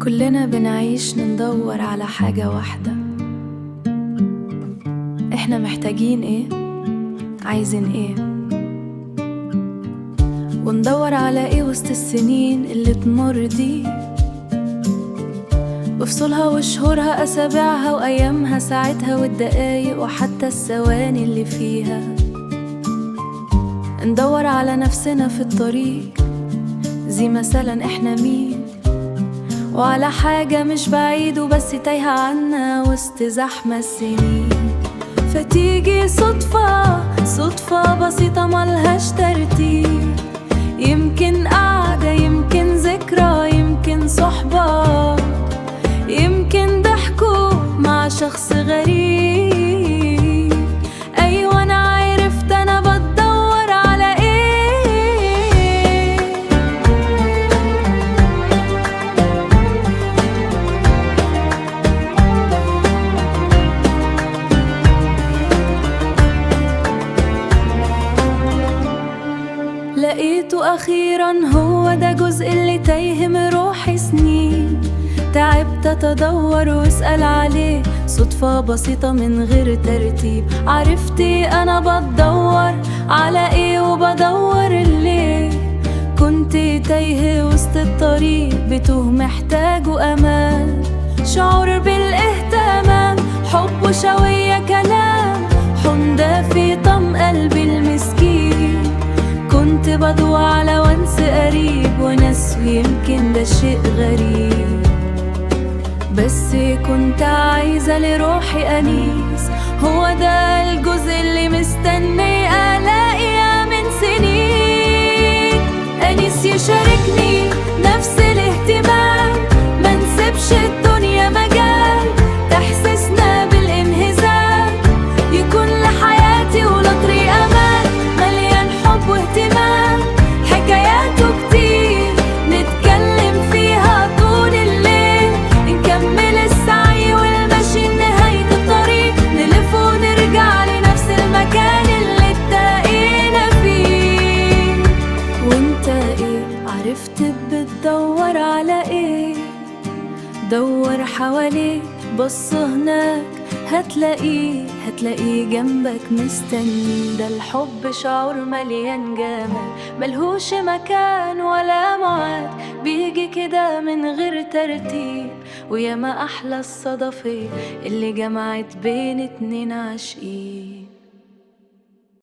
كلنا بنعيش ندور على حاجة واحدة. احنا محتاجين ايه؟ عايزين ايه؟ وندور على ايه وسط السنين اللي تمر دي، بفصلها وشهورها أسابيعها وأيامها ساعتها والدقايق وحتى الثواني اللي فيها. ندور على نفسنا في الطريق زي مثلا احنا مين، وعلى حاجة مش بعيد وبس تايهة عنا وسط زحمة السنين. فتيجي صدفة بسيطة ملهاش ترتيب، يمكن قعدة، يمكن ذكرى، يمكن صحبة، يمكن ضحكوا مع شخص غريب. أيوة أنا عرفت أنا بدور على إيه. لقيته أخيراً، هو ده جزء اللي تايه من روحي سنين. تعبت أتدور واسأل عليه، صدفة بسيطة من غير ترتيب. عرفتي أنا بدور على إيه وبدور ليه. كنت تايه وسط الطريق، بتوه محتاج أمان، شعور بالاهتمام، حب وشوية كلام، حن دافي طم قلبي المسكين. كنت بدور على ونس قريب وناس، ويمكن ده شيء غريب، بس كنت عايزة لروحي أنيس. هو ده الجزء اللي مستني ألاقيه من سنين. أنيس يشاركني نفس الاهتمام، منسيبش الدنيا مجال تحسسنا بالانهزام، يكون لحياتي ولا طريق أمان مليان حب واهتمام. حكاياته كتير نتكلم فيها طول الليل، نكمل السعي والمشي لنهاية الطريق، نلف ونرجع لنفس المكان اللي اتلاقينا فيه. وانت ايه؟ عرفت بتدور على ايه؟ دور حواليك، بص هناك هتلاقيه جنبك مستني. ده الحب شعور مليان جمال، ملهوش مكان ولا معاد، بيجي كده من غير ترتيب. وياما أحلى الصدفة اللي جمعت بين اتنين عاشقين.